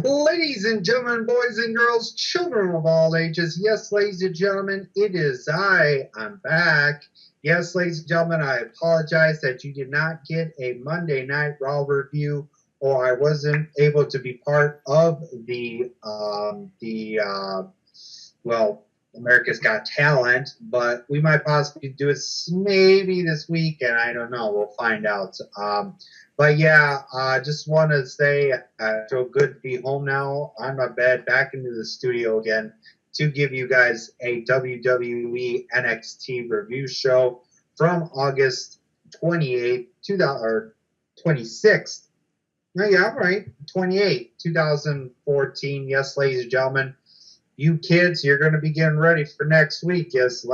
Ladies and gentlemen, boys and girls, children of all ages, yes, ladies and gentlemen, it is I. I'm back. Yes, ladies and gentlemen, I apologize that you did not get a Monday Night Raw review, or I wasn't able to be part of America's Got Talent, but we might possibly do it maybe this week, and I don't know. We'll find out. But yeah, I just want to say I feel good to be home now on my bed, back into the studio again to give you guys a WWE NXT review show from August 28th, 26th. No, yeah, I'm right. 28th, 2014. Yes, ladies and gentlemen. You kids, you're going to be getting ready for next week. Yes,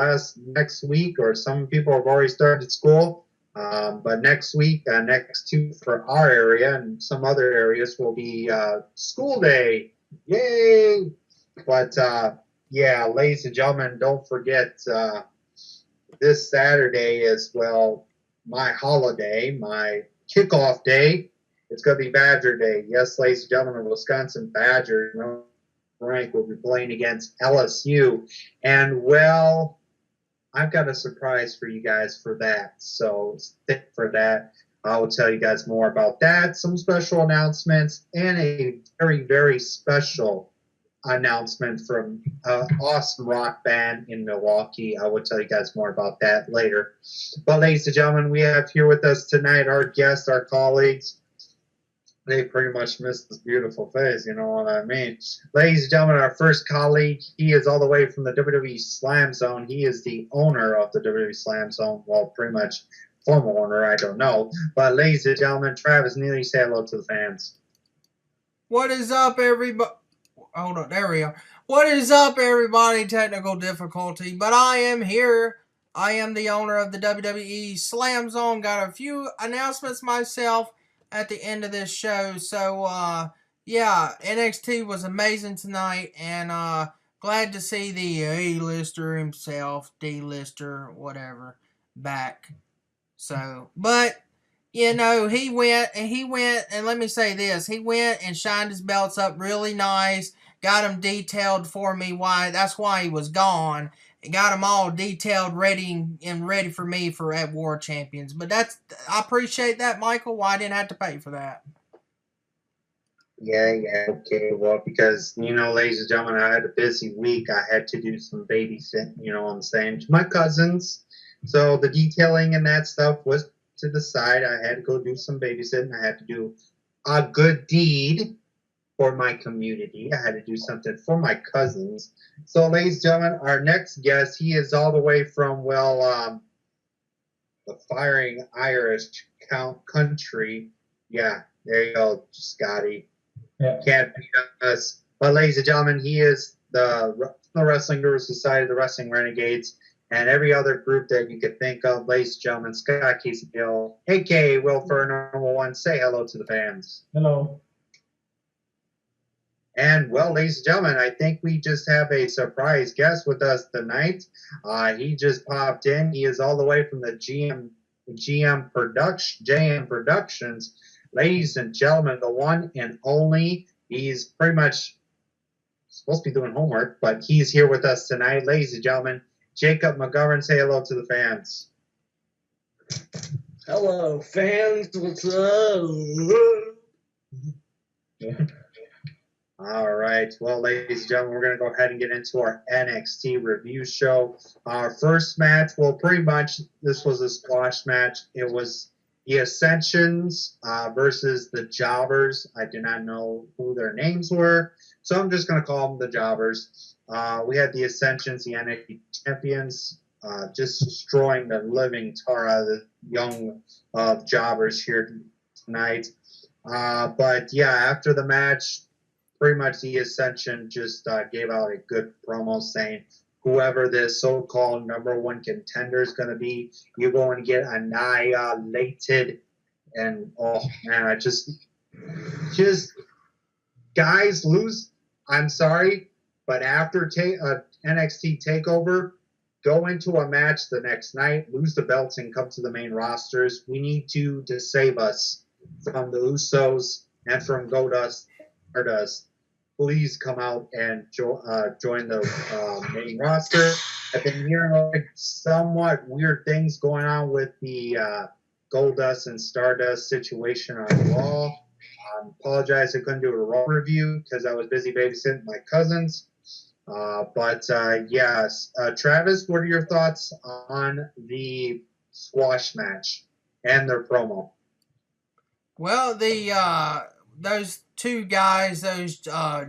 next week, or some people have already started school. But next week, next two for our area and some other areas will be school day. Yay! But yeah, ladies and gentlemen, don't forget this Saturday is, well, my holiday, my kickoff day. It's going to be Badger Day. Yes, ladies and gentlemen, Wisconsin Badgers. Rank will be playing against LSU. And, well, I've got a surprise for you guys for that. So stick for that. I will tell you guys more about that, some special announcements, and a very, very special announcement from an awesome rock band in Milwaukee. I will tell you guys more about that later. But, ladies and gentlemen, we have here with us tonight our guests, our colleagues. They pretty much missed this beautiful face, you know what I mean? Ladies and gentlemen, our first colleague, he is all the way from the WWE Slam Zone. He is the owner of the WWE Slam Zone. Well, pretty much former owner, I don't know. But ladies and gentlemen, Travis Neely, say hello to the fans. What is up, everybody? Hold on, there we are. What is up, everybody? Technical difficulty, but I am here. I am the owner of the WWE Slam Zone. Got a few announcements myself at the end of this show. So, yeah, NXT was amazing tonight, and glad to see the A-lister himself, D-lister, whatever, back. So, but, you know, he went, and let me say this, he went and shined his belts up really nice, got them detailed for me, that's why he was gone. Got them all detailed, ready for me for at War Champions. But I appreciate that, Michael. Why I didn't have to pay for that. Yeah, okay. Well, because, you know, ladies and gentlemen, I had a busy week. I had to do some babysitting, you know what I'm saying, to my cousins. So the detailing and that stuff was to the side. I had to go do some babysitting. I had to do a good deed for my community. I had to do something for my cousins. So, ladies and gentlemen, our next guest, he is all the way from, well, the firing Irish country. Yeah, there you go, Scotty. Yeah. Can't beat us. But, ladies and gentlemen, he is the Wrestling Guru Society, the Wrestling Renegades, and every other group that you could think of. Ladies and gentlemen, Scott Casey-Hill, a.k.a. Will Furner, number one. Say hello to the fans. Hello. And, well, ladies and gentlemen, I think we just have a surprise guest with us tonight. He just popped in. He is all the way from the JM Productions. Ladies and gentlemen, the one and only. He's pretty much supposed to be doing homework, but he's here with us tonight. Ladies and gentlemen, Jacob McGovern, say hello to the fans. Hello, fans. What's up? All right. Well, ladies and gentlemen, we're going to go ahead and get into our NXT review show. Our first match, well, pretty much this was a squash match. It was the Ascensions versus the Jobbers. I do not know who their names were, so I'm just going to call them the Jobbers. We had the Ascensions, the NXT champions, just destroying the living tar out of the young Jobbers here tonight. But, yeah, after the match, pretty much the Ascension just gave out a good promo saying whoever this so-called number one contender is going to be, you're going to get annihilated. And, oh, man, I just guys lose. I'm sorry, but after NXT TakeOver, go into a match the next night, lose the belts, and come to the main rosters. We need to save us from the Usos and from Goldust. please come out and join the main roster. I've been hearing like somewhat weird things going on with the Goldust and Stardust situation on Raw. Apologize I couldn't do a Raw review because I was busy babysitting my cousins. Yes. Travis, what are your thoughts on the squash match and their promo? Well, those two guys, those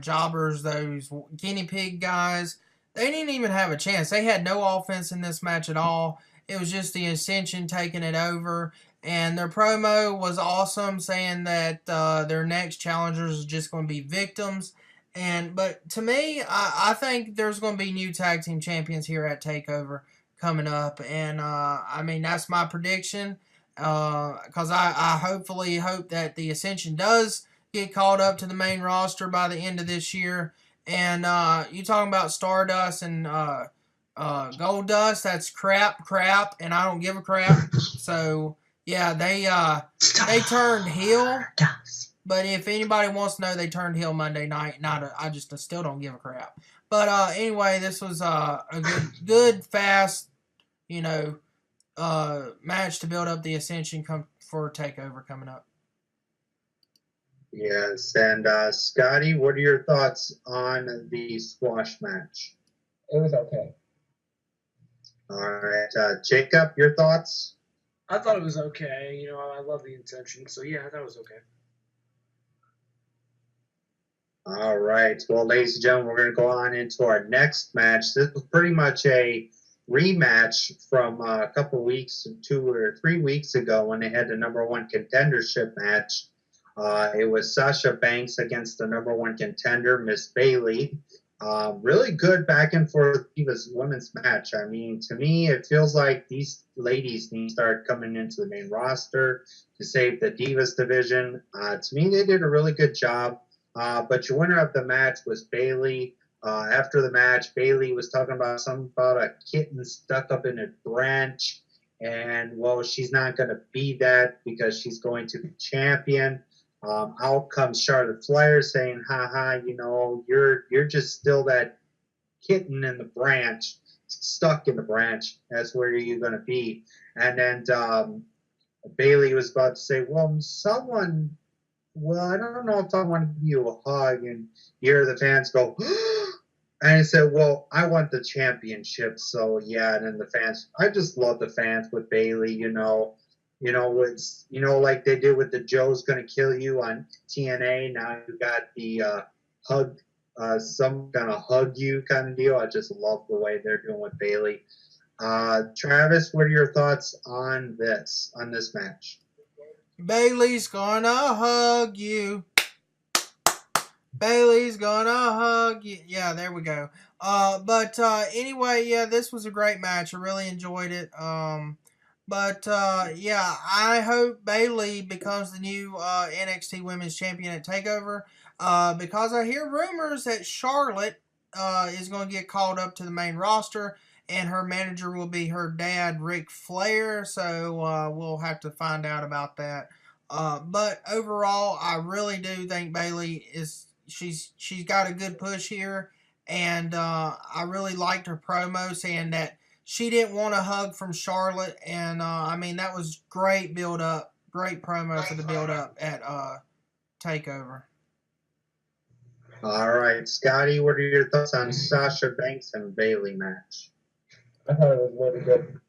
jobbers, those guinea pig guys, they didn't even have a chance. They had no offense in this match at all. It was just the Ascension taking it over. And their promo was awesome, saying that their next challengers are just going to be victims. But to me, I think there's going to be new tag team champions here at Takeover coming up, and I mean that's my prediction. Because I hopefully hope that the Ascension does get called up to the main roster by the end of this year. And you talking about Stardust and Goldust? That's crap, and I don't give a crap. So yeah, they turned heel. But if anybody wants to know, they turned heel Monday night. I just still don't give a crap. But anyway, this was a good, fast, match to build up the Ascension for Takeover coming up. Yes, and Scotty, what are your thoughts on the squash match? It was okay. All right, Jacob, your thoughts? I thought it was okay. I love the Ascension, so yeah, I thought it was okay. All right. Well, ladies and gentlemen, we're going to go on into our next match. This was pretty much a rematch from a couple weeks, 2 or 3 weeks ago when they had the number one contendership match. It was Sasha Banks against the number one contender, Miss Bayley. Really good back and forth Divas women's match. I mean, to me, it feels like these ladies need to start coming into the main roster to save the Divas division. To me, they did a really good job. But your winner of the match was Bayley. After the match, Bayley was talking about something about a kitten stuck up in a branch. And, well, she's not going to be that because she's going to be champion. Out comes Charlotte Flair saying, you're just still that kitten in the branch, stuck in the branch. That's where you're going to be. And then Bayley was about to say, I don't know if I want to give you a hug. And you hear the fans go, and he said, well, I want the championship. So, yeah, and then the fans, I just love the fans with Bayley, it's, like they did with the Joe's Gonna Kill You on TNA. Now you got the hug, some gonna hug you kind of deal. I just love the way they're doing with Bayley. Travis, what are your thoughts on this match? Bayley's gonna hug you. Bayley's gonna hug you. Yeah, there we go. Anyway, yeah, this was a great match. I really enjoyed it. I hope Bayley becomes the new NXT Women's Champion at TakeOver. Because I hear rumors that Charlotte is going to get called up to the main roster, and her manager will be her dad, Ric Flair. So we'll have to find out about that. But overall, I really do think Bayley she's got a good push here, and I really liked her promo saying that she didn't want a hug from Charlotte, and that was great build up, great promo for the build up at TakeOver. All right, Scotty, what are your thoughts on Sasha Banks and Bayley match? I thought it was really good.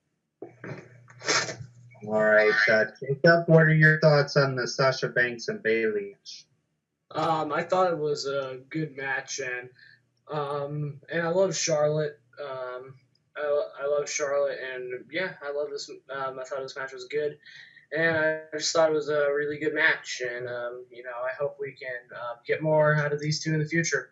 All right, Jacob, what are your thoughts on the Sasha Banks and Bayley match? I thought it was a good match, and I love Charlotte. I love Charlotte, and yeah, I love this. I thought this match was good, and I just thought it was a really good match, and I hope we can get more out of these two in the future.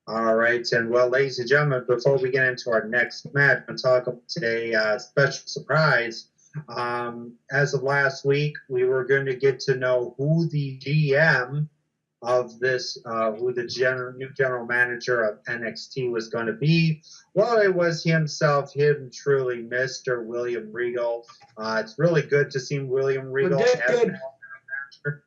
All right, and well, ladies and gentlemen, before we get into our next match, I'm talk about a special surprise. As of last week, we were going to get to know who the GM of this, who the new general manager of NXT was going to be. Well, it was himself, him truly, Mr. William Regal. It's really good to see William Regal as a manager.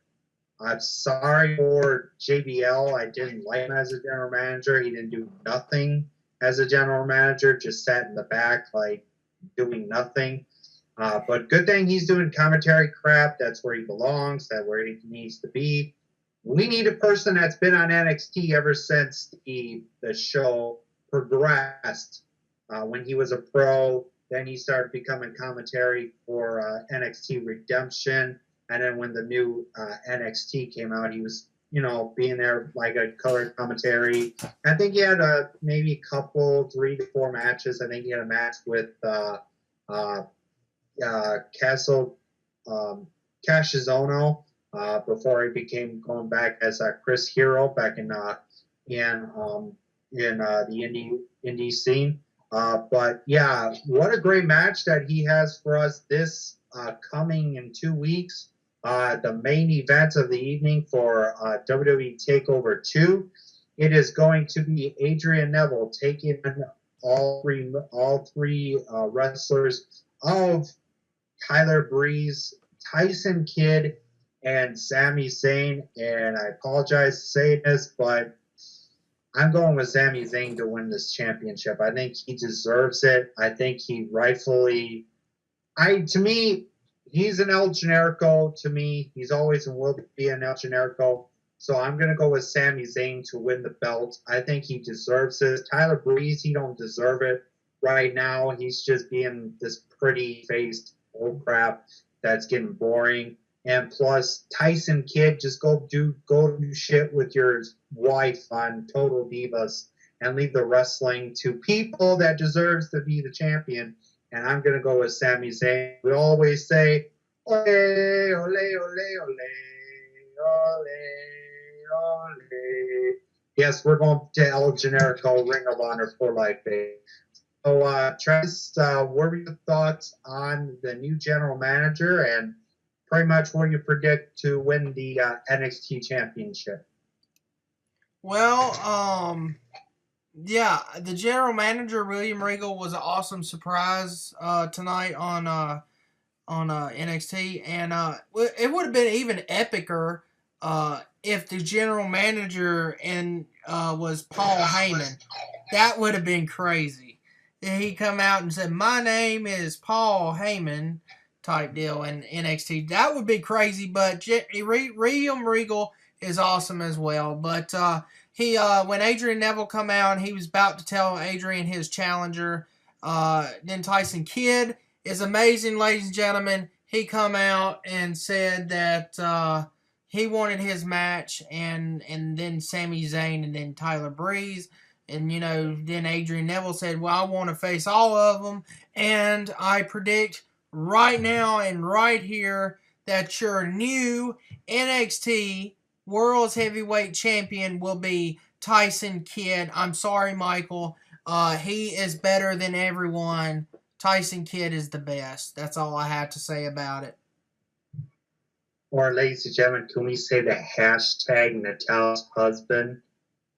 I'm sorry for JBL. I didn't like him as a general manager. He didn't do nothing as a general manager, just sat in the back, like, doing nothing. But good thing he's doing commentary crap. That's where he belongs. That's where he needs to be. We need a person that's been on NXT ever since the show progressed. When he was a pro, then he started becoming commentary for NXT Redemption. And then when the new NXT came out, he was, being there like a color commentary. I think he had maybe a couple, 3 to 4 matches. I think he had a match with Cashizono before he became going back as Chris Hero back in the indie scene. But yeah, what a great match that he has for us this coming in 2 weeks. The main event of the evening for WWE TakeOver 2. It is going to be Adrian Neville taking all three wrestlers of Tyler Breeze, Tyson Kidd, and Sami Zayn. And I apologize for saying this, but I'm going with Sami Zayn to win this championship. I think he deserves it. I think he rightfully... to me, he's an El Generico. To me, he's always and will be an El Generico. So I'm going to go with Sami Zayn to win the belt. I think he deserves it. Tyler Breeze, he don't deserve it right now. He's just being this pretty-faced old crap that's getting boring. And plus, Tyson Kidd, just go do shit with your wife on Total Divas and leave the wrestling to people that deserves to be the champion. And I'm going to go with Sami Zayn. We always say, ole, ole, ole, ole, ole, ole. Yes, we're going to El Generico Ring of Honor for life, baby. So, Travis, what were your thoughts on the new general manager, and pretty much what do you predict to win the NXT championship? Well, yeah, the general manager, William Regal, was an awesome surprise tonight on NXT, and it would have been even epicer if the general manager was Paul Heyman. That would have been crazy. He come out and said, "My name is Paul Heyman," type deal in NXT. That would be crazy, but William Regal is awesome as well. But when Adrian Neville come out, he was about to tell Adrian his challenger. Then Tyson Kidd is amazing, ladies and gentlemen. He come out and said that he wanted his match, and then Sami Zayn, and then Tyler Breeze. And, then Adrian Neville said, well, I want to face all of them. And I predict right now and right here that your new NXT World's Heavyweight Champion will be Tyson Kidd. I'm sorry, Michael. He is better than everyone. Tyson Kidd is the best. That's all I have to say about it. Or, ladies and gentlemen, can we say the hashtag Natalia's husband?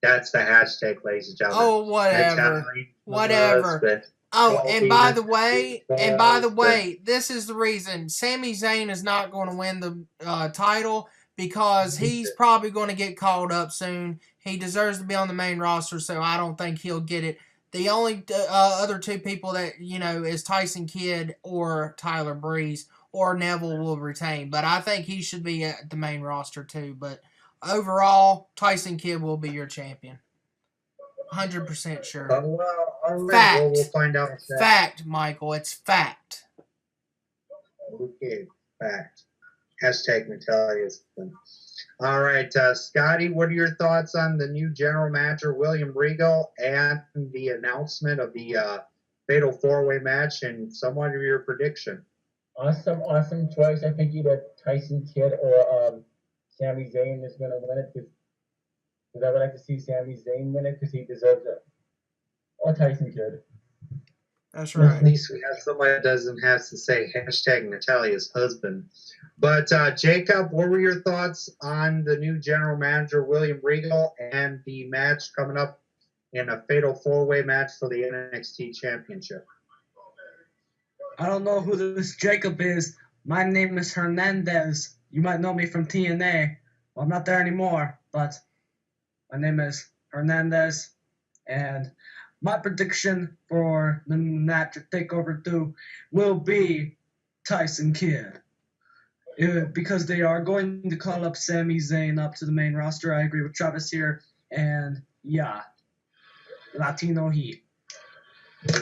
That's the hashtag, ladies and gentlemen. Oh, whatever. Oh, and by the way, this is the reason Sami Zayn is not going to win the title, because he's probably going to get called up soon. He deserves to be on the main roster, so I don't think he'll get it. The only other two people that, is Tyson Kidd or Tyler Breeze, or Neville will retain. But I think he should be at the main roster too. But overall, Tyson Kidd will be your champion. 100% sure. Well, all right. Fact. Well, we'll find out. Fact, Michael. It's fact. Okay, fact. Hashtag Natalia's. All right, Scotty, what are your thoughts on the new general manager, William Regal, and the announcement of the Fatal 4-Way match, and somewhat of your prediction? Awesome choice. I think either Tyson Kidd or Sami Zayn is going to win it, because I would like to see Sami Zayn win it because he deserves it. Or Tyson Kidd. That's right. At least we have somebody that doesn't have to say hashtag Natalia's husband. But, Jacob, what were your thoughts on the new general manager, William Regal, and the match coming up in a Fatal 4-Way match for the NXT Championship? I don't know who this Jacob is. My name is Hernandez. You might know me from TNA. Well, I'm not there anymore, but my name is Hernandez, and my prediction for the match at TakeOver 2 will be Tyson Kidd. Because they are going to call up Sami Zayn up to the main roster. I agree with Travis here. And yeah, Latino Heat.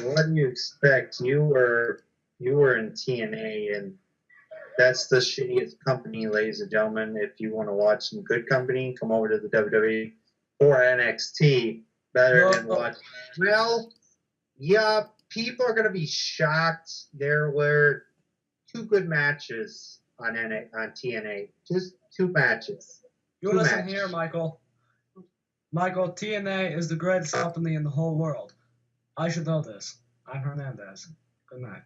What do you expect? You were in TNA, and that's the shittiest company, ladies and gentlemen. If you want to watch some good company, come over to the WWE or NXT. Better than watch. Well, yeah, people are gonna be shocked. There were 2 good matches on TNA. Just 2 matches. You listen here, Michael. Michael, TNA is the greatest company in the whole world. I should know this. I'm Hernandez. Good night.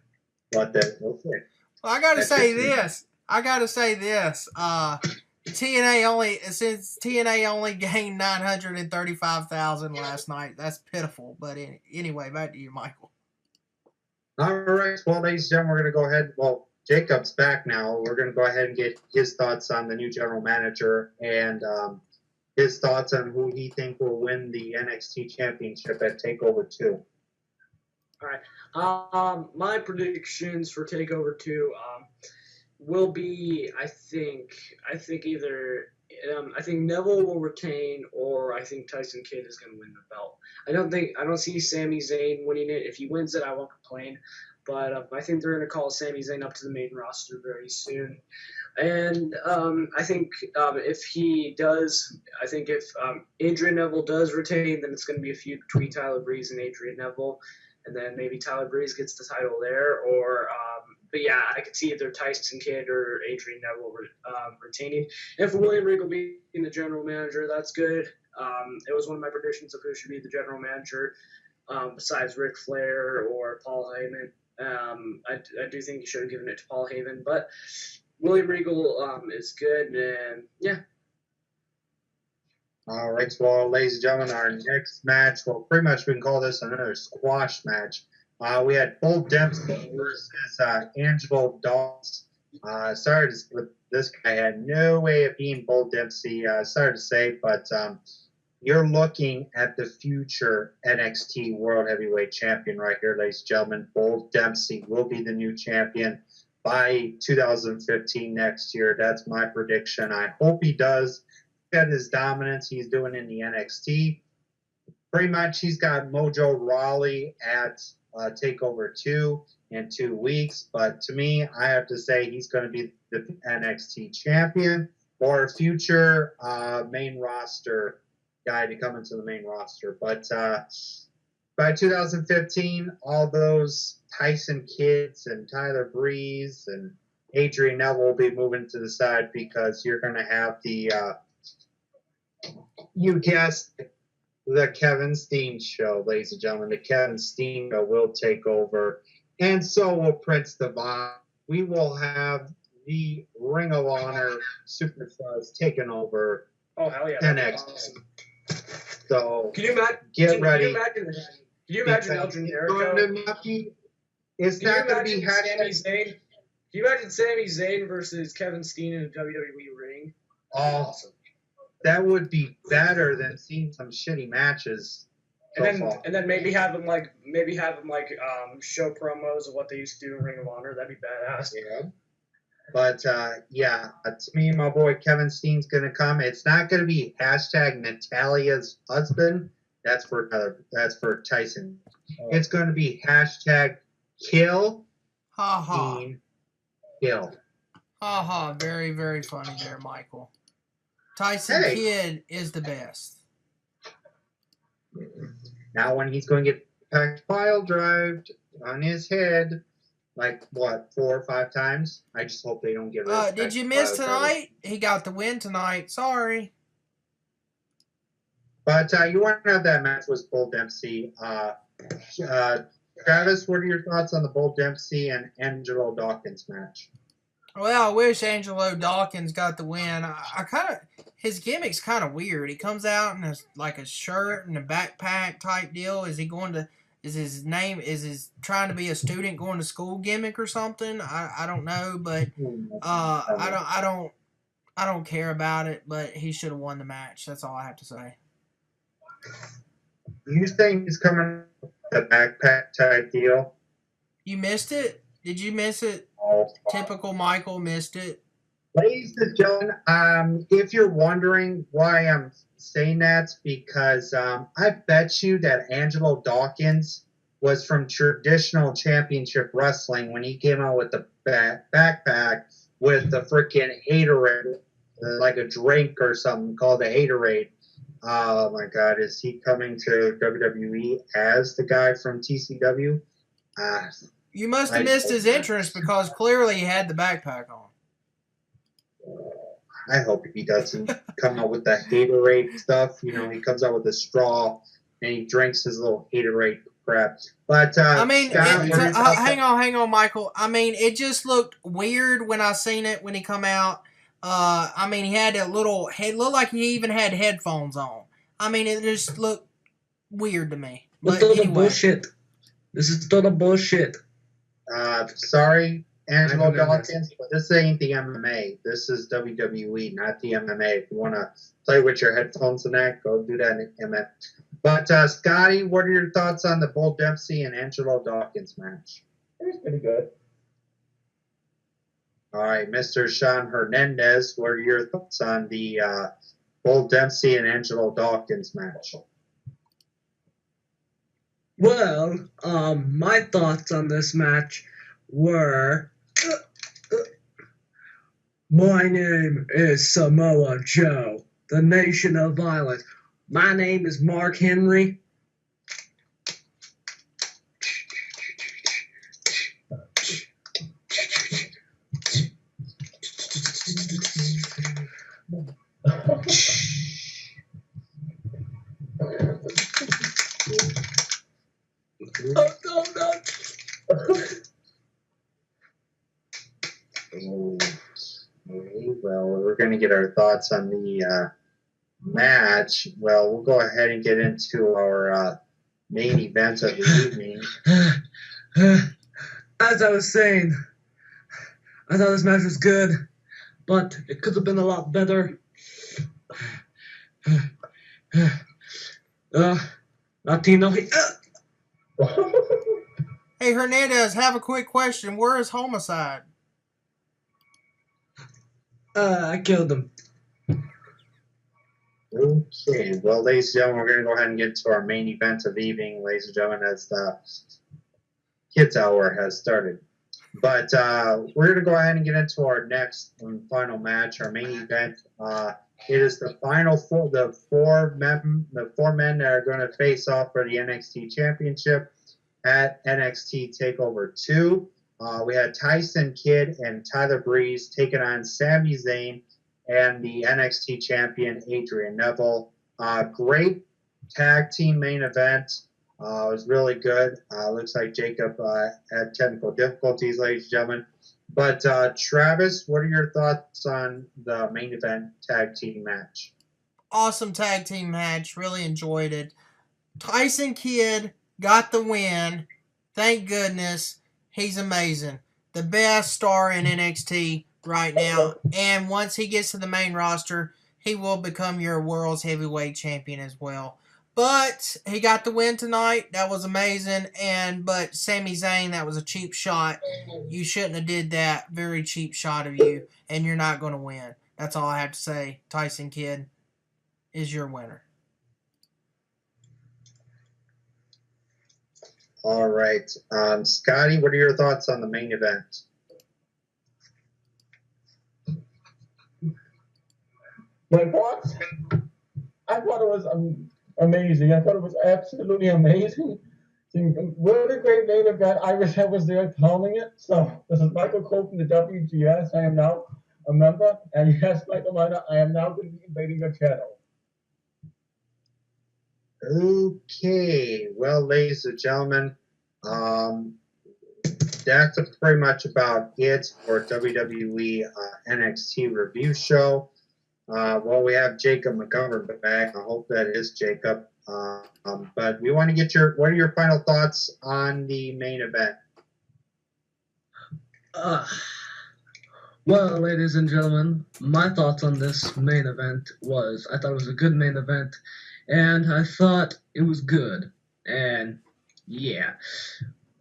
What the? Okay. Well, I gotta say this. Since TNA only gained 935,000 last night, that's pitiful. But anyway, back to you, Michael. All right. Well, ladies and gentlemen, we're going to go ahead. Well, Jacob's back now. We're going to go ahead and get his thoughts on the new general manager and his thoughts on who he think will win the NXT championship at TakeOver 2. All right. My predictions for TakeOver 2 will be, I think either I think Neville will retain, or I think Tyson Kidd is going to win the belt. I don't see Sami Zayn winning it. If he wins it, I won't complain. But I think they're going to call Sami Zayn up to the main roster very soon. And I think if he does, I think if Adrian Neville does retain, then it's going to be a feud between Tyler Breeze and Adrian Neville. And then maybe Tyler Breeze gets the title there. But yeah, I could see either Tyson Kidd or Adrian Neville retaining. And for William Regal being the general manager, that's good. It was one of my predictions of who should be the general manager besides Ric Flair or Paul Heyman. I do think you should have given it to Paul Heyman, but William Regal is good, and yeah. All right, well, ladies and gentlemen, our next match, well, pretty much we can call this another squash match. We had Bull Dempsey versus Angelo Dawkins. Sorry, this guy had no way of being Bull Dempsey. Sorry to say, but you're looking at the future NXT World Heavyweight Champion right here, ladies and gentlemen. Bull Dempsey will be the new champion by 2015 next year. That's my prediction. I hope he does get his dominance he's doing in the NXT. Pretty much he's got Mojo Rawley at TakeOver 2 in 2 weeks. But to me, I have to say he's going to be the NXT champion or a future main roster guy to come into the main roster. But by 2015, all those Tyson Kidds and Tyler Breeze and Adrian Neville will be moving to the side because you're going to have the, you guessed, the Kevin Steen show, ladies and gentlemen. The Kevin Steen show will take over, and so will Prince Devon. We will have the Ring of Honor superstars taking over NXT. Awesome. So can you imagine? Get ready. Can you imagine Elgin Jericho? It's not going to be Sami Zayn. Can you imagine Sami Zayn versus Kevin Steen in a WWE ring? Awesome. That would be better than seeing some shitty matches. And then maybe have them show promos of what they used to do in Ring of Honor. That'd be badass. Yeah. But to me, my boy Kevin Steen's gonna come. It's not gonna be hashtag Natalia's husband. That's for Tyson. It's gonna be hashtag kill Steen kill. Ha ha! Very, very funny there, Michael. Tyson Kidd is the best. Now when he's going to get packed pile drived on his head, like, 4 or 5 times? I just hope they don't get rid of did you miss tonight? He got the win tonight. Sorry. But you want to have that match with Bull Dempsey. Travis, what are your thoughts on the Bull Dempsey and Angelo Dawkins match? Well, I wish Angelo Dawkins got the win. His gimmick's kind of weird. He comes out in a shirt and a backpack type deal. Is his trying to be a student going to school gimmick or something? I don't know, but I I don't care about it, but he should have won the match. That's all I have to say. You think he's coming with the backpack type deal? You missed it? Did you miss it? Oh, Typical Michael missed it. ladies and gentlemen, if you're wondering why I'm saying that, it's because I bet you that Angelo Dawkins was from traditional championship wrestling when he came out with the backpack with the freaking haterade, like a drink or something called the haterade. Oh my God, is he coming to WWE as the guy from TCW? You must have missed his entrance because clearly he had the backpack on. I hope he doesn't come out with the haterade stuff. You know, he comes out with a straw and he drinks his little haterade crap. But I mean, Scott, hang on, Michael. I mean, it just looked weird when I seen it when he come out. I mean, he had that little. It looked like he even had headphones on. I mean, it just looked weird to me. But total anyway. bullshit. This is total bullshit. Sorry, Angelo Dawkins, but this ain't the MMA. This is WWE, not the MMA. If you want to play with your headphones and that, go do that in MMA. But, Scotty, what are your thoughts on the Bull Dempsey and Angelo Dawkins match? It was pretty good. All right, Mr. Sean Hernandez, what are your thoughts on the Bull Dempsey and Angelo Dawkins match? Well, my thoughts on this match were, my name is Samoa Joe, the Nation of Violence. My name is Mark Henry. Okay, well, we're going to get our thoughts on the match. Well, we'll go ahead and get into our main event of the evening. As I was saying, I thought this match was good, but it could have been a lot better. Latino. Hey, Hernandez, have a quick question. Where is Homicide? I killed him. Okay, well, ladies and gentlemen, we're going to go ahead and get to our main event of the evening, ladies and gentlemen, as the Kids Hour has started. But we're going to go ahead and get into our next and final match, our main event. It is the final four men that are going to face off for the NXT Championship at NXT TakeOver 2. We had Tyson Kidd and Tyler Breeze taking on Sami Zayn and the NXT champion Adrian Neville. Great tag team main event. It was really good. Looks like Jacob had technical difficulties, ladies and gentlemen. But Travis, what are your thoughts on the main event tag team match? Awesome tag team match. Really enjoyed it. Tyson Kidd got the win. Thank goodness. He's amazing. The best star in NXT right now. And once he gets to the main roster, he will become your world's heavyweight champion as well. But he got the win tonight. That was amazing. But Sami Zayn, that was a cheap shot. You shouldn't have did that. Very cheap shot of you. And you're not going to win. That's all I have to say. Tyson Kidd is your winner. All right. Scotty, what are your thoughts on the main event? My thoughts? I thought it was amazing. I thought it was absolutely amazing. What a great main event. I wish I was there calling it. So, this is Michael Cole from the WGS. I am now a member. And yes, Michael Miner, I am now going to be invading your channel. Okay. Well, ladies and gentlemen, that's pretty much about it for WWE NXT review show. Well, we have Jacob Montgomery back. I hope that is Jacob. But we want to get what are your final thoughts on the main event? Well, ladies and gentlemen, my thoughts on this main event was I thought it was a good main event, and I thought it was good. And yeah,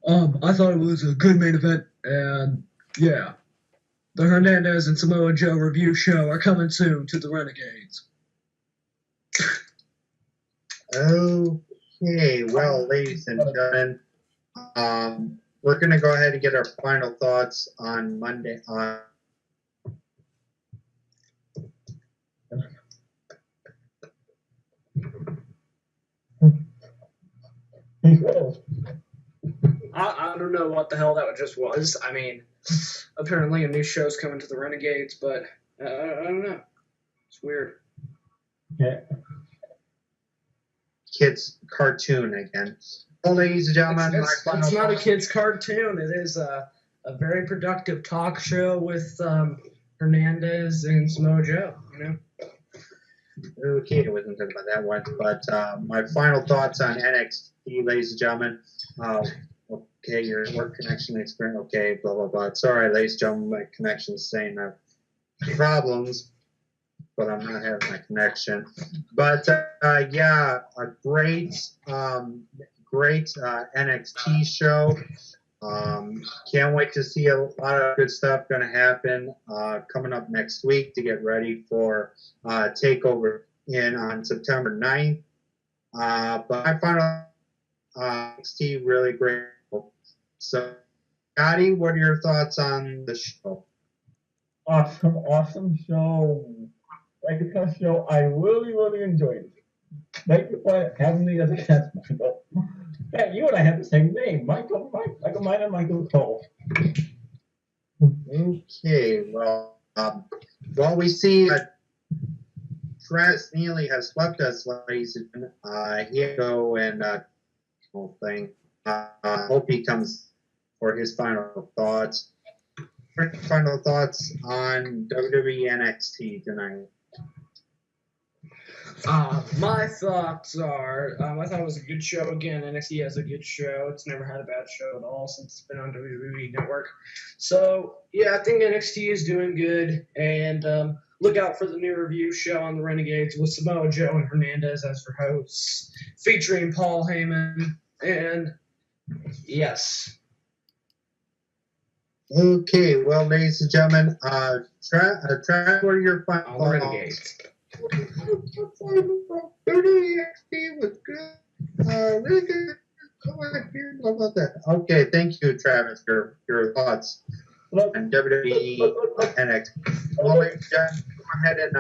I thought it was a good main event, and yeah, the Hernandez and Samoa Joe review show are coming soon to the Renegades. Okay, well, ladies and gentlemen, we're going to go ahead and get our final thoughts on Monday. I don't know what the hell that just was. I mean, apparently a new show's coming to the Renegades, but I don't know. It's weird. Yeah. Kids cartoon again. Well, ladies and gentlemen, It's not a kid's cartoon. It is a very productive talk show with Hernandez and Samoa Joe. You know. Okay, I wasn't talking about that one, but my final thoughts on NXT, ladies and gentlemen. Okay, your work connection experience. Okay, blah blah blah. Sorry, ladies and gentlemen, my connection's saying I have problems, but I'm not having my connection. But yeah, a great NXT show. Can't wait to see a lot of good stuff going to happen coming up next week to get ready for TakeOver on September 9th. But I found NXT really great. So, Scotty, what are your thoughts on the show? Awesome show. Like the kind of show I really enjoyed it. Thank you for having me as a guest, Michael. Yeah, you and I have the same name, Michael Mine and Michael Cole. Okay, well, we see Travis Neely has left us, ladies and gentlemen. He had to go and whole thing. Hope he comes for his final thoughts. Final thoughts on WWE NXT tonight. My thoughts are, I thought it was a good show. Again, NXT has a good show. It's never had a bad show at all since it's been on WWE Network. So, yeah, I think NXT is doing good. And look out for the new review show on the Renegades with Samoa Joe and Hernandez as your hosts, featuring Paul Heyman. And, yes. Okay, well, ladies and gentlemen, Trav, what are your final thoughts? Renegades. NXT was good. Really good. How about that? Okay, thank you, Travis, for your thoughts on WWE NXT. Well, ladies and gentlemen, go ahead and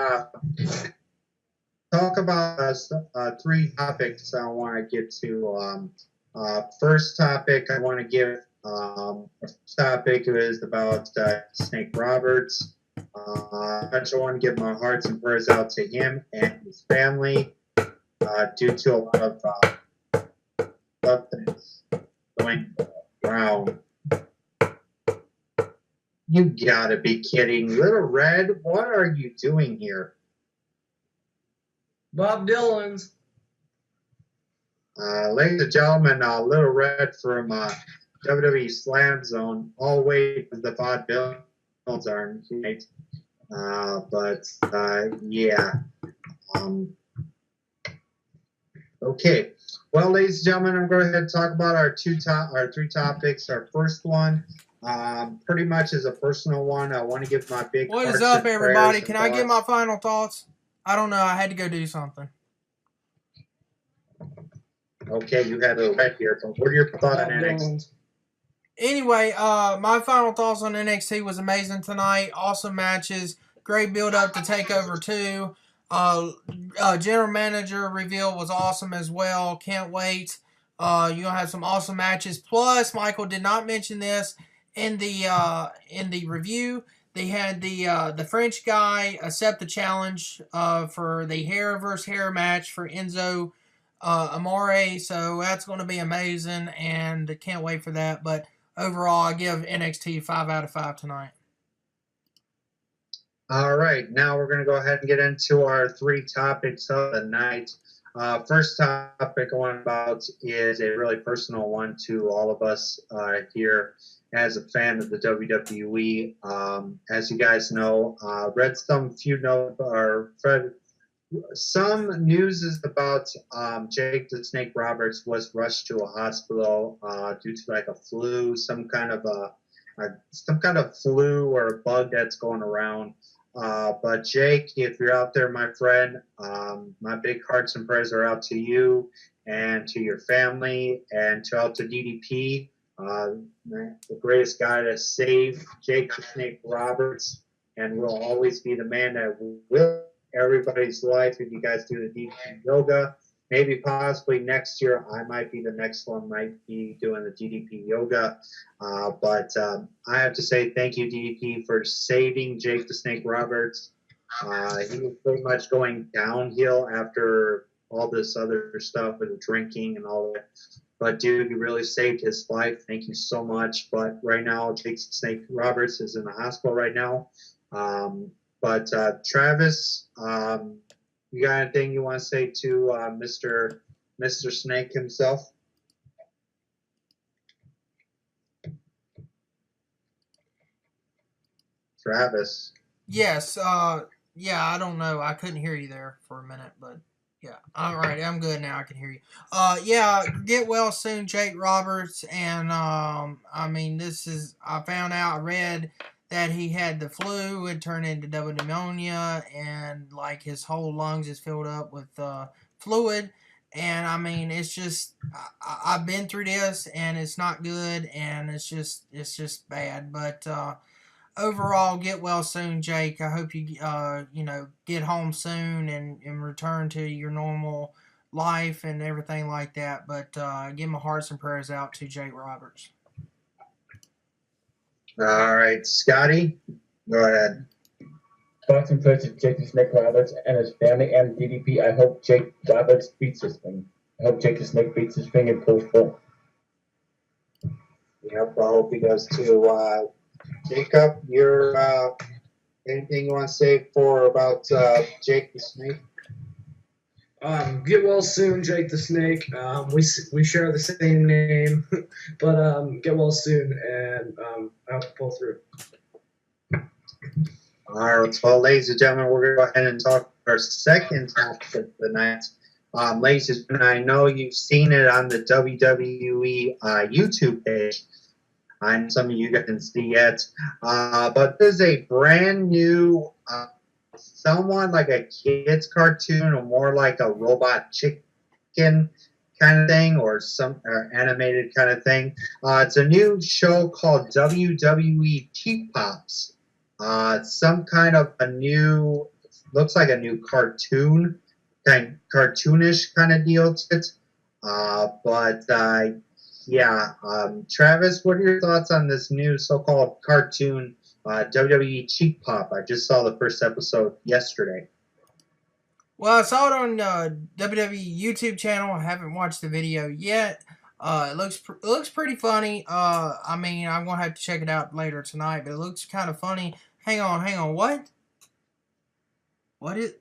talk about three topics I want to get to. First topic I want to give. First topic is about Snake Roberts. I just want to give my hearts and prayers out to him and his family due to a lot of stuff that's going around. You gotta be kidding. Little Red, what are you doing here? Bob Dylan's. Ladies and gentlemen, Little Red from WWE Slam Zone. All wait for the Bob Dylan's are tonight. Yeah. Okay. Well, ladies and gentlemen, I'm going to go ahead and talk about our three topics. Our first one, pretty much is a personal one. I want to give my big. What is up, everybody? Can I get my final thoughts? I don't know. I had to go do something. Okay, you had a red here, but what are your thoughts on NXT? Anyway, my final thoughts on NXT was amazing tonight. Awesome matches. Great build up to TakeOver 2. General manager reveal was awesome as well. Can't wait. You're gonna have some awesome matches. Plus, Michael did not mention this in the review. They had the French guy accept the challenge for the hair versus hair match for Enzo Amore. So that's going to be amazing, and can't wait for that. But overall, I give NXT 5 out of 5 tonight. All right, now we're going to go ahead and get into our three topics of the night. First topic I want about is a really personal one to all of us here as a fan of the WWE. As you guys know, read some few notes or read some news is about Jake the Snake Roberts was rushed to a hospital due to like a flu, some kind of flu or a bug that's going around. But Jake, if you're out there, my friend, my big hearts and prayers are out to you and to your family and out to DDP, the greatest guy to save Jake the Snake Roberts, and will always be the man that will everybody's life if you guys do the DDP yoga. Maybe possibly next year I might be the next one, might be doing the DDP yoga. But I have to say thank you, DDP, for saving Jake the Snake Roberts. He was pretty much going downhill after all this other stuff with the drinking and all that. But, dude, you really saved his life. Thank you so much. But right now, Jake the Snake Roberts is in the hospital right now. But Travis, you got anything you want to say to Mr. Snake himself? Travis. Yes. Yeah. I don't know. I couldn't hear you there for a minute, but yeah. All right. I'm good now. I can hear you. Yeah. Get well soon, Jake Roberts. And I mean, I found out. I read that he had the flu. It turned into double pneumonia, and like his whole lungs is filled up with fluid. And I mean, it's just I've been through this, and it's not good, and it's just bad. But overall, get well soon, Jake. I hope you get home soon and return to your normal life and everything like that. But give my hearts and prayers out to Jake Roberts. All right, Scotty, go ahead. Thoughts and prayers to Jake the Snake Roberts and his family and DDP. I hope Jake Roberts beats this thing. I hope Jake the Snake beats this thing and pulls full. Yep, I hope he does too. Jacob, anything you want to say about Jake the Snake? Get well soon, Jake the Snake. We share the same name, but get well soon, and I hope to pull through. All right, well, ladies and gentlemen, we're going to go ahead and talk our second topic of the night. Ladies and gentlemen, I know you've seen it on the WWE YouTube page. I know some of you guys can see it, but there's a brand new someone like a kid's cartoon or more like a robot chicken kind of thing or some animated kind of thing. It's a new show called WWE Cheap Pops. Some kind of looks like a new cartoonish kind of deal to it. Travis, what are your thoughts on this new so-called cartoon WWE Cheap Pop? I just saw the first episode yesterday. Well, I saw it on WWE YouTube channel. I haven't watched the video yet. It looks pretty funny. I mean, I'm gonna have to check it out later tonight, but it looks kind of funny. Hang on. What? What is?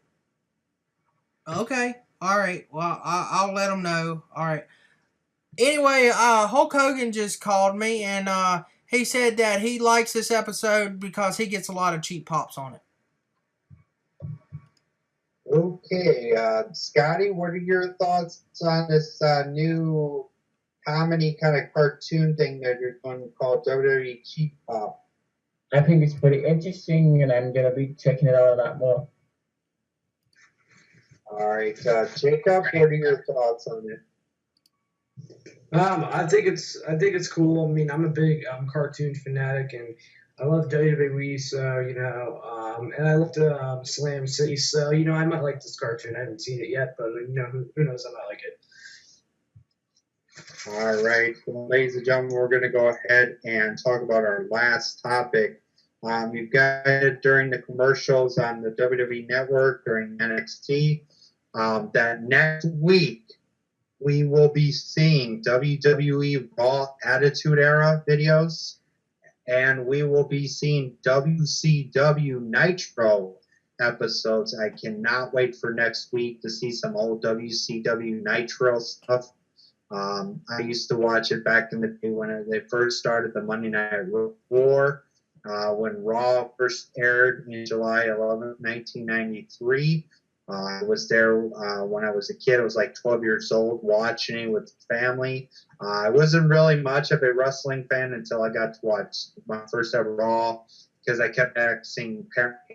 Okay. All right. Well, I'll let them know. All right. Anyway, Hulk Hogan just called me, and he said that he likes this episode because he gets a lot of cheap pops on it. Okay, Scotty, what are your thoughts on this new comedy kind of cartoon thing that you're going to call WWE Cheap Pop? I think it's pretty interesting, and I'm going to be checking it out a lot more. All right, Jacob, what are your thoughts on it? I think it's cool. I mean, I'm a big cartoon fanatic, and I love WWE, so and I love Slam City, so I might like this cartoon. I haven't seen it yet, but who knows? I might like it. All right, well, ladies and gentlemen, we're going to go ahead and talk about our last topic. You've got it during the commercials on the WWE Network during NXT. That next week we will be seeing WWE Raw Attitude Era videos, and we will be seeing WCW Nitro episodes. I cannot wait for next week to see some old WCW Nitro stuff. I used to watch it back in the day when they first started the Monday Night War, when Raw first aired in July 11th, 1993. I was there when I was a kid. I was like 12 years old watching it with family. I wasn't really much of a wrestling fan until I got to watch my first ever Raw, because I kept asking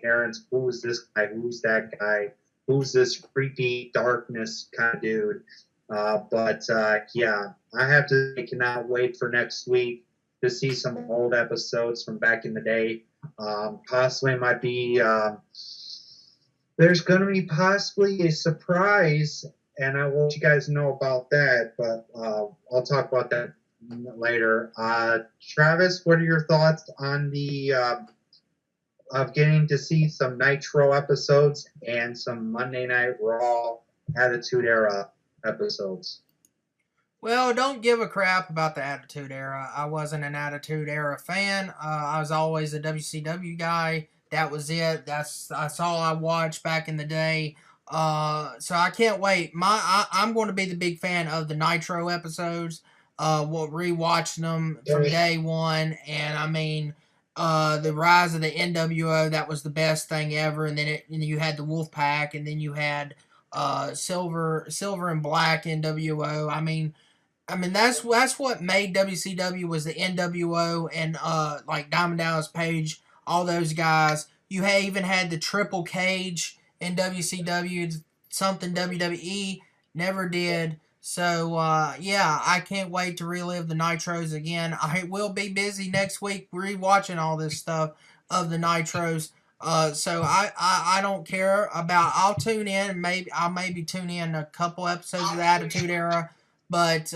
parents, who is this guy? Who's that guy? Who's this creepy darkness kind of dude? Yeah, I have to. I cannot wait for next week to see some old episodes from back in the day. Possibly might be. There's going to be possibly a surprise, and I will let you guys know about that. But I'll talk about that later. Travis, what are your thoughts on the of getting to see some Nitro episodes and some Monday Night Raw Attitude Era episodes? Well, don't give a crap about the Attitude Era. I wasn't an Attitude Era fan. I was always a WCW guy. That was it. That's all I watched back in the day. So I can't wait. I'm going to be the big fan of the Nitro episodes. We'll rewatching them from day one, and I mean, the rise of the NWO, that was the best thing ever. And then you had the Wolfpack, and then you had Silver and Black NWO. I mean that's what made WCW was the NWO and like Diamond Dallas Page, all those guys. You even had the Triple Cage in WCW, something WWE never did. So yeah, I can't wait to relive the Nitros again. I will be busy next week rewatching all this stuff of the Nitros. So I don't care about. I'll tune in. I'll maybe tune in a couple episodes of the Attitude Era. But,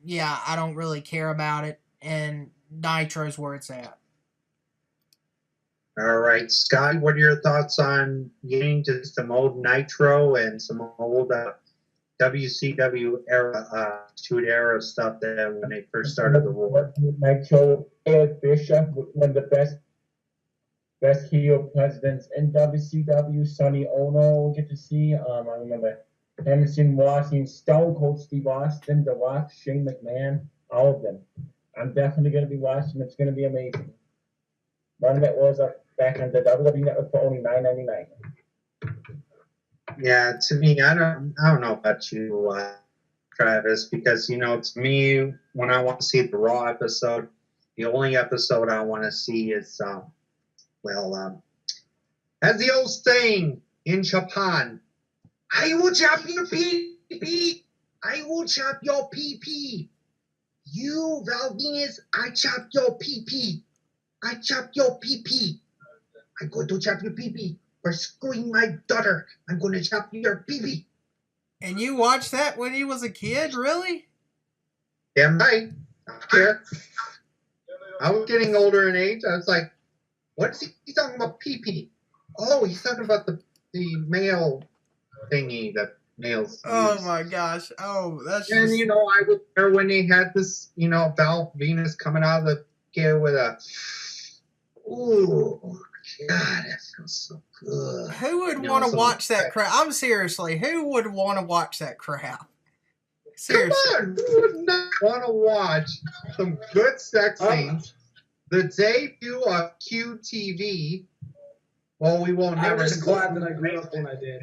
yeah, I don't really care about it, and Nitro's where it's at. All right, Scott, what are your thoughts on getting to some old Nitro and some old WCW era, Attitude Era stuff that when they first started the war? Nitro, Eric Bischoff, one of the best heel presidents in WCW. Sonny Ono, we'll get to see. I remember Emerson Washington, Stone Cold Steve Austin, The Rock, Shane McMahon, all of them. I'm definitely going to be watching. It's going to be amazing. One that was up back on the WWE Network for only $9.99. Yeah, to me, I don't know about you, Travis, because to me, when I want to see the Raw episode, the only episode I want to see is as the old saying in Japan, I will chop your pee-pee. I will chop your pee-pee. You, Valdez, I chop your pee-pee. I chop your pee-pee. I'm going to chop your pee-pee for screwing my daughter. I'm going to chop your pee-pee. And you watched that when you was a kid, really? Damn right. I was getting older in age. I was like, what is he talking about pee-pee? Oh, he's talking about the male thingy that males Oh use. my gosh. Oh, that's and just... I was there when they had this, Val Venus coming out of the kid with a ooh, God, that feels so good. Who would want to watch that crap? I'm seriously, who would want to watch that crap? Seriously. Come on, who would not want to watch some good sex scenes? The debut of QTV. Well, we won't never. I'm just glad that I grew up when I did.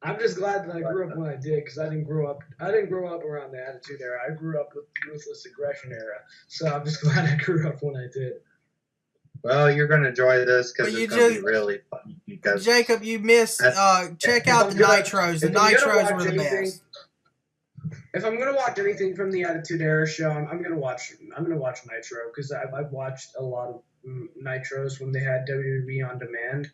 I'm just glad that I grew up when I did, because I didn't grow up around the Attitude Era. I grew up with the Ruthless Aggression Era. So I'm just glad I grew up when I did. Well, you're going to enjoy this because it's going to be really funny. Because Jacob, you missed. Check out the Nitros. The Nitros were the best. If I'm gonna watch anything from the Attitude Era show, I'm gonna watch Nitro, because I've watched a lot of Nitros when they had WWE on demand.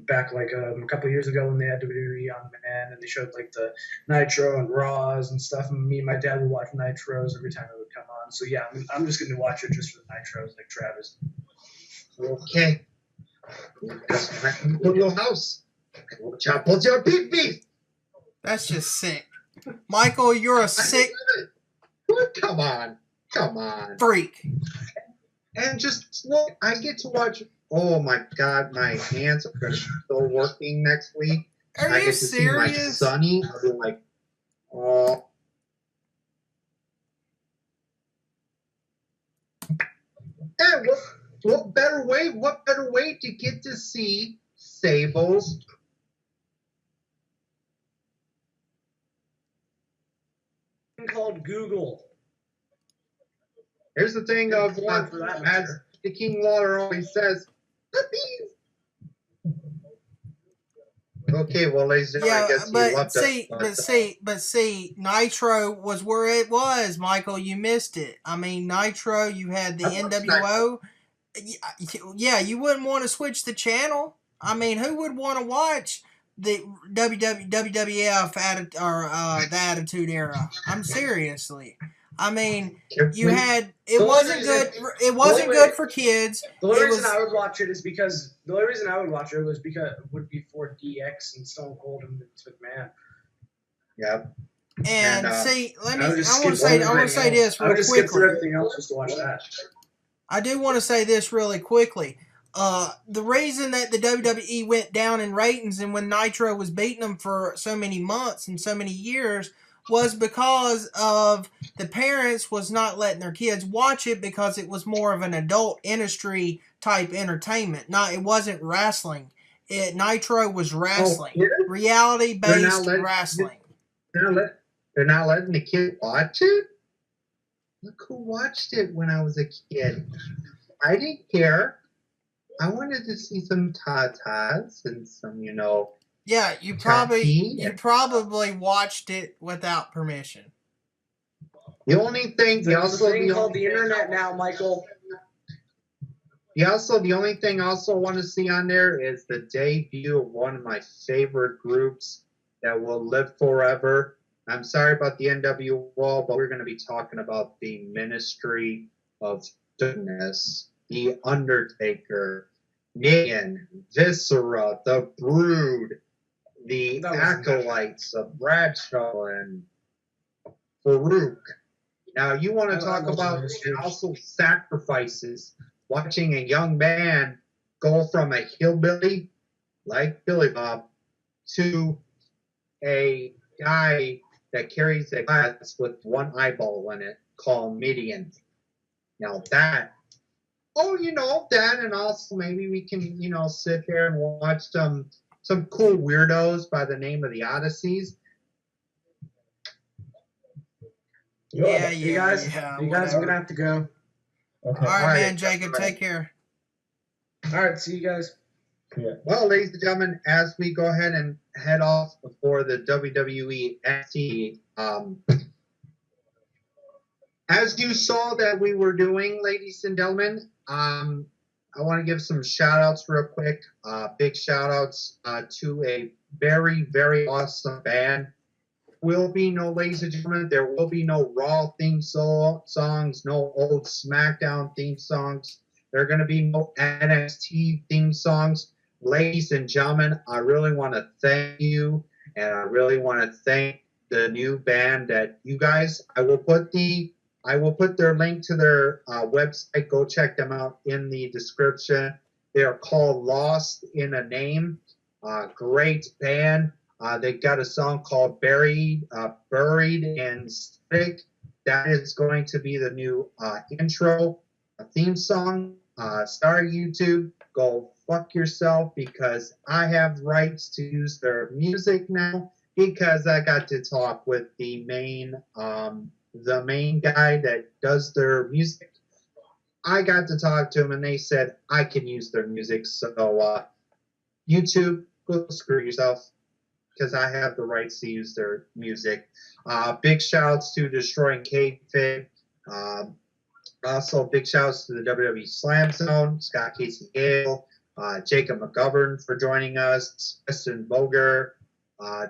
Back like a couple years ago when they had WWE on demand and they showed like the Nitro and Raws and stuff, and me and my dad would watch Nitros every time it would come on. So yeah, I'm just going to watch it just for the Nitros, like Travis. Okay. Go to your house. Chop your pee-pee. That's just sick. Michael, you're a sick... Come on. freak. And just look, I get to watch... Oh my God, my hands are going to start working next week. Are I you get to serious? see my Sonny. I'll be like, oh, And what better way? What better way to get to see Sable's called Google. Here's the thing of for that as matter. the King Lawler always says, puppies. Okay, well, ladies and gentlemen, I guess you loved but see, Nitro was where it was, Michael. You missed it. I mean, Nitro. You had the NWO. Yeah, you wouldn't want to switch the channel. I mean, who would want to watch the WWF the Attitude Era? I'm seriously. I mean, you had it wasn't good. It wasn't good for kids. The only reason I would watch it was because it would be for DX and Stone Cold and Vince McMahon. Yep. And see, I want to say this real quickly. Skip through everything else just to watch that. I do want to say this really quickly. The reason that the WWE went down in ratings and when Nitro was beating them for so many months and so many years was because of the parents was not letting their kids watch it because it was more of an adult industry type entertainment. It wasn't wrestling. Nitro was wrestling. Reality-based wrestling. They're not letting the kid watch it? Look who watched it when I was a kid. I didn't care. I wanted to see some tatas and some, Yeah, you probably watched it without permission. The only thing, called the internet now, Michael. The only thing I also want to see on there is the debut of one of my favorite groups that will live forever. I'm sorry about the NWO, but we're going to be talking about the Ministry of Goodness, the Undertaker, Negan, Viscera, the Brood, the Acolytes of Bradshaw and Farouk. Now, you want to talk about also sacrifices, watching a young man go from a hillbilly like Billy Bob to a guy that carries a glass with one eyeball in it called Midian. Now that, that, and also maybe we can, sit here and watch some cool weirdos by the name of the Odysseys. Yeah. You guys, I'm gonna have to go. Okay. All right, man, Jacob, take care. All right, see you guys. Yeah. Well, ladies and gentlemen, as we go ahead and head off for the WWE NXT, as you saw that we were doing, ladies and gentlemen, I want to give some shout-outs real quick. Big shout-outs to a very, very awesome band. Ladies and gentlemen, there will be no Raw theme songs, no old SmackDown theme songs. There are going to be no NXT theme songs. Ladies and gentlemen, I really want to thank you, and I really want to thank the new band that you guys. I will put their link to their website. Go check them out in the description. They are called Lost in a Name. Great band. They got a song called Buried in Stick. That is going to be the new intro theme song. Sorry, YouTube. Go fuck yourself because I have rights to use their music now because I got to talk with the main guy that does their music. I got to talk to him and they said I can use their music. So YouTube, go screw yourself because I have the rights to use their music. Big shouts to Destroying Kayfabe. Also, big shouts to the WWE Slam Zone, Scott Casey Gale, Jacob McGovern for joining us, Justin Boger,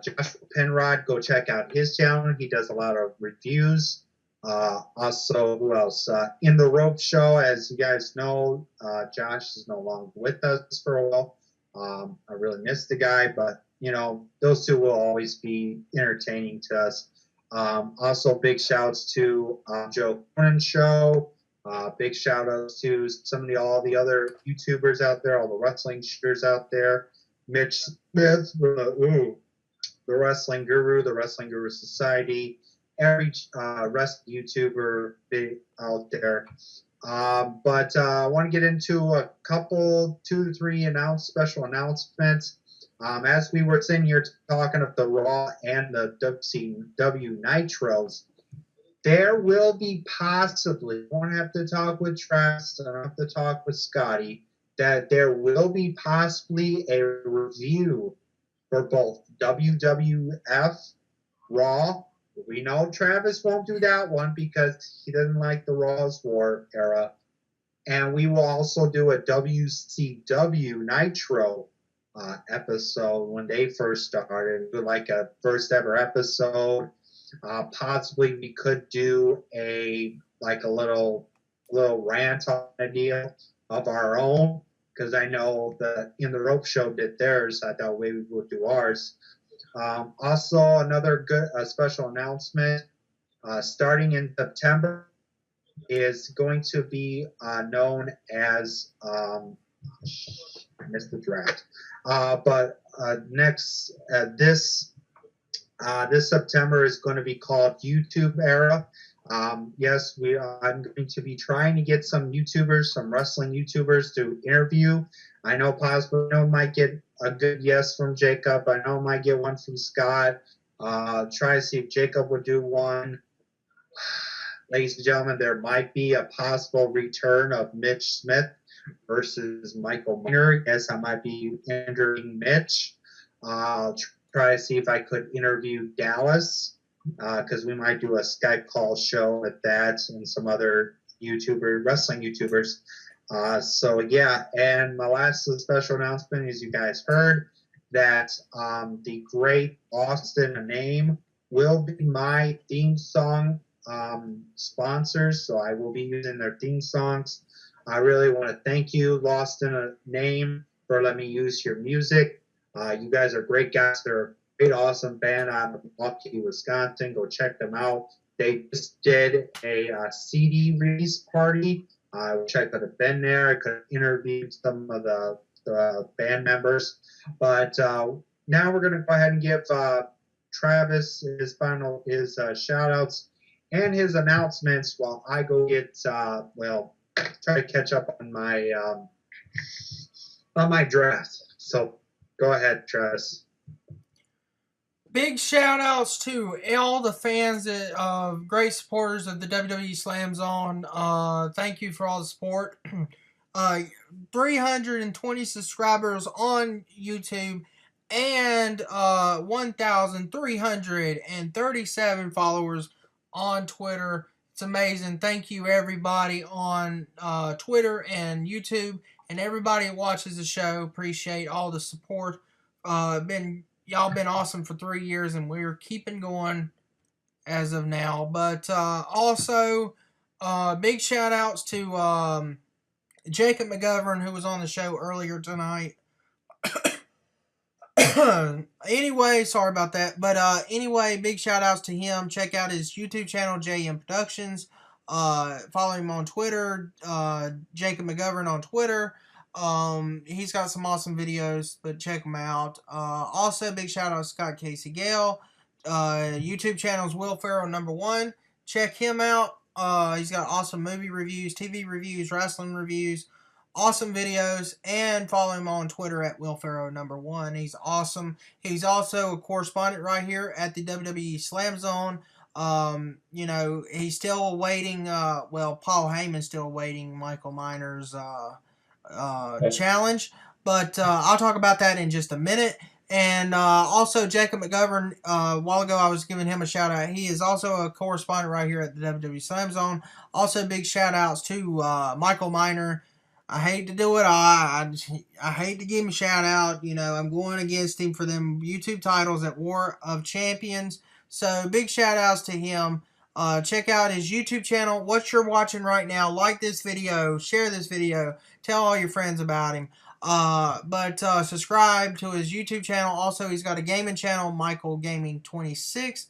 Joshua Penrod. Go check out his channel. He does a lot of reviews. Also, who else? In the Rope Show, as you guys know, Josh is no longer with us for a while. I really miss the guy, but, those two will always be entertaining to us. Also, big shouts to Joe Cornyn Show. Big shout outs to all the other YouTubers out there, all the wrestling shooters out there. Mitch Smith, the Wrestling Guru, the Wrestling Guru Society, every wrestling YouTuber out there. But I want to get into a couple, 2 to 3 special announcements. As we were sitting here talking of the Raw and the WCW Nitros, there will be possibly, I won't have to talk with Travis, I don't have to talk with Scotty, that there will be possibly a review for both WWF Raw. We know Travis won't do that one because he doesn't like the Raw's War era. And we will also do a WCW Nitro episode when they first started, like a first ever episode. Possibly we could do a little rant on a deal of our own, because I know the In the Rope show did theirs. I thought maybe we would do ours. Also, another good special announcement. Starting in September is going to be known as I missed the draft, but next this September is going to be called YouTube Era. Yes, I'm going to be trying to get some YouTubers, some wrestling YouTubers to interview. I know possibly I might get a good yes from Jacob. I know I might get one from Scott. Try to see if Jacob would do one. Ladies and gentlemen, there might be a possible return of Mitch Smith versus Michael Miner. Yes, I might be interviewing Mitch. Try to see if I could interview Dallas, because we might do a Skype call show with that and some other wrestling YouTubers. So yeah, and my last special announcement is you guys heard that the great Austin Name will be my theme song sponsors, so I will be using their theme songs. I really want to thank you, Lost in a Name, for letting me use your music. You guys are great guys. They're a great, awesome band out of Milwaukee, Wisconsin. Go check them out. They just did a CD release party. I wish I could have been there. I could have interviewed some of the band members. But now we're going to go ahead and give Travis his shout outs and his announcements while I go get try to catch up on my draft. So go ahead, Travis. Big shout outs to all the fans of great supporters of the WWE Slam Zone. Thank you for all the support. 320 subscribers on YouTube and 1,337 followers on Twitter. It's amazing. Thank you everybody on Twitter and YouTube, and everybody who watches the show. Appreciate all the support. Y'all been awesome for 3 years, and we're keeping going as of now. But also big shout outs to Jacob McGovern, who was on the show earlier tonight. Anyway, sorry about that. But anyway, big shout outs to him. Check out his YouTube channel, JM Productions. Follow him on Twitter, Jacob McGovern on Twitter. He's got some awesome videos, but check him out. Also, big shout out to Scott Casey Gale. YouTube channel's Will Ferrell #1. Check him out. He's got awesome movie reviews, TV reviews, wrestling reviews. Awesome videos, and follow him on Twitter at Will Ferrell #1. He's awesome. He's also a correspondent right here at the WWE Slam Zone. He's still awaiting. Paul Heyman's still awaiting Michael Miner's challenge, but I'll talk about that in just a minute. And also Jacob McGovern. A while ago, I was giving him a shout out. He is also a correspondent right here at the WWE Slam Zone. Also, big shout outs to Michael Miner. I hate to do it. I hate to give him a shout out. I'm going against him for them YouTube titles at War of Champions. So big shout outs to him. Check out his YouTube channel. What you're watching right now. Like this video. Share this video. Tell all your friends about him. But subscribe to his YouTube channel. Also, he's got a gaming channel, Michael Gaming 26.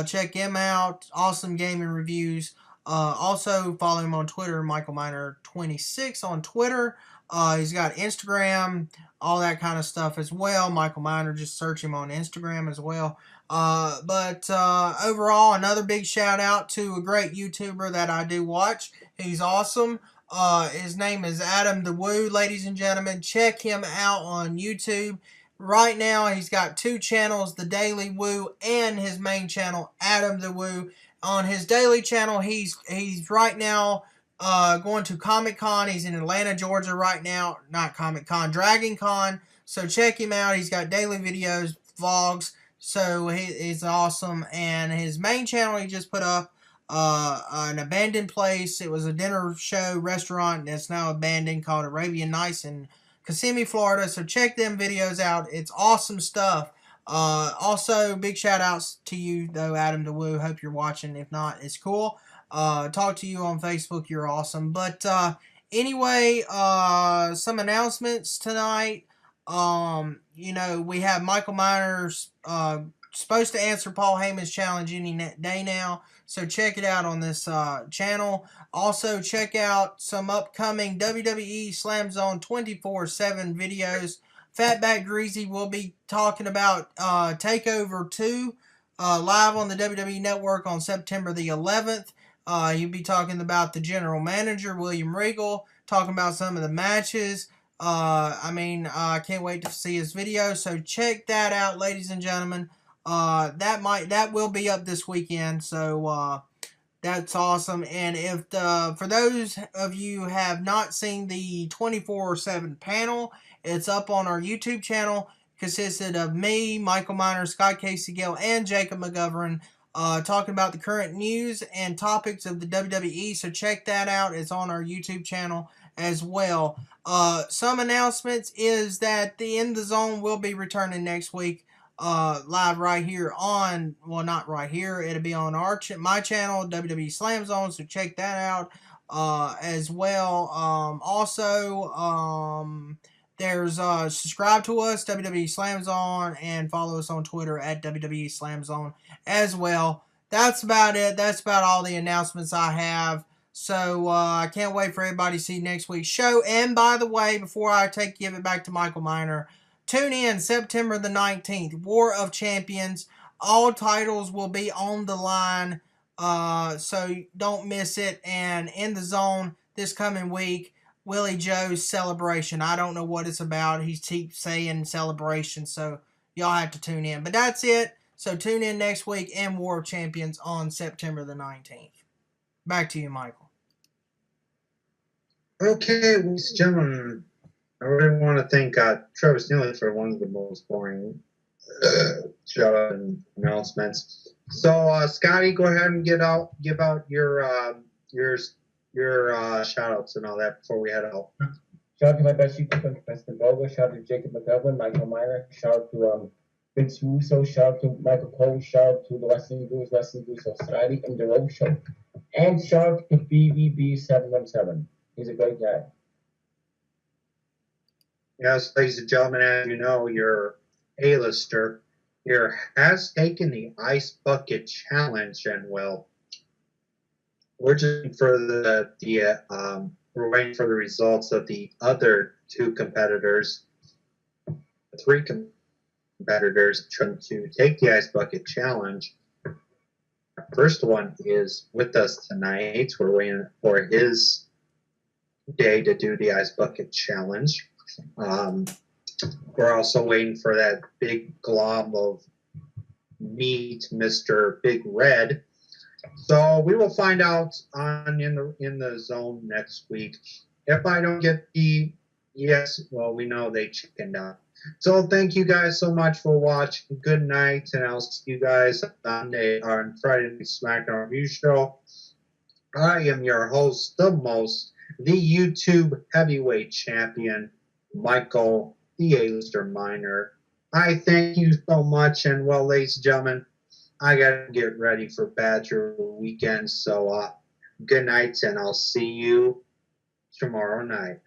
Check him out. Awesome gaming reviews. Also, follow him on Twitter, Michael Miner 26 on Twitter. He's got Instagram, all that kind of stuff as well. Michael Miner, just search him on Instagram as well. But overall, another big shout out to a great YouTuber that I do watch. He's awesome. His name is Adam the Woo, ladies and gentlemen. Check him out on YouTube. Right now, he's got two channels, The Daily Woo and his main channel, Adam the Woo. On his daily channel, he's right now going to Comic Con. He's in Atlanta, Georgia right now. Not Comic Con, Dragon Con. So check him out. He's got daily videos, vlogs. So he's awesome. And his main channel, he just put up an abandoned place. It was a dinner show restaurant that's now abandoned, called Arabian Nights in Kissimmee, Florida. So check them videos out. It's awesome stuff. Also, big shout outs to you though, Adam DeWoo. Hope you're watching. If not, it's cool. Talk to you on Facebook. You're awesome. But anyway, some announcements tonight. We have Michael Miners supposed to answer Paul Heyman's challenge any day now. So check it out on this channel. Also, check out some upcoming WWE Slam Zone 24/7 videos. Fatback Greasy will be talking about TakeOver 2 live on the WWE Network on September the 11th. He'll be talking about the general manager, William Regal, talking about some of the matches. I can't wait to see his video. So check that out, ladies and gentlemen. That will be up this weekend. So that's awesome. And if for those of you who have not seen the 24/7 panel, it's up on our YouTube channel. Consisted of me, Michael Miner, Scott Casey Gill, and Jacob McGovern talking about the current news and topics of the WWE. So check that out. It's on our YouTube channel as well. Some announcements is that the In the Zone will be returning next week. Live right here on, well, not right here, it'll be on my channel, WWE Slam Zone, so check that out as well. There's subscribe to us, WWE Slam Zone, and follow us on Twitter at WWE Slam Zone as well. That's about it. That's about all the announcements I have. So I can't wait for everybody to see next week's show. And by the way, before I give it back to Michael Miner, tune in September the 19th, War of Champions. All titles will be on the line, so don't miss it. And In the Zone this coming week, Willie Joe's celebration. I don't know what it's about. He keeps saying celebration, so y'all have to tune in. But that's it. So tune in next week and War of Champions on September the 19th. Back to you, Michael. Okay, ladies and gentlemen, I really want to thank Travis Neely for one of the most boring shout-out and announcements. So, Scotty, go ahead and give out your shout-outs and all that before we head out. Shout out to my best YouTube and Preston Bogo. Shout out to Jacob McGovern, Michael Miner. Shout out to Vince Russo. Shout out to Michael Cole. Shout out to the Wrestling Gurus Society, and the Road Show. And shout out to BVB717. He's a great guy. Yes, ladies and gentlemen, as you know, your A-lister here has taken the Ice Bucket Challenge, and well, we're just waiting for we're waiting for the results of the other two competitors, three competitors trying to take the Ice Bucket Challenge. The first one is with us tonight. We're waiting for his day to do the Ice Bucket Challenge. We're also waiting for that big glob of meat, Mr. Big Red. So we will find out in the zone next week. If I don't get we know they chickened out. So thank you guys so much for watching. Good night, and I'll see you guys on Friday night SmackDown Review Show. I am your host, the YouTube heavyweight champion, Michael, the A-lister Miner. I thank you so much, and well, ladies and gentlemen, I gotta get ready for Badger weekend, so good night, and I'll see you tomorrow night.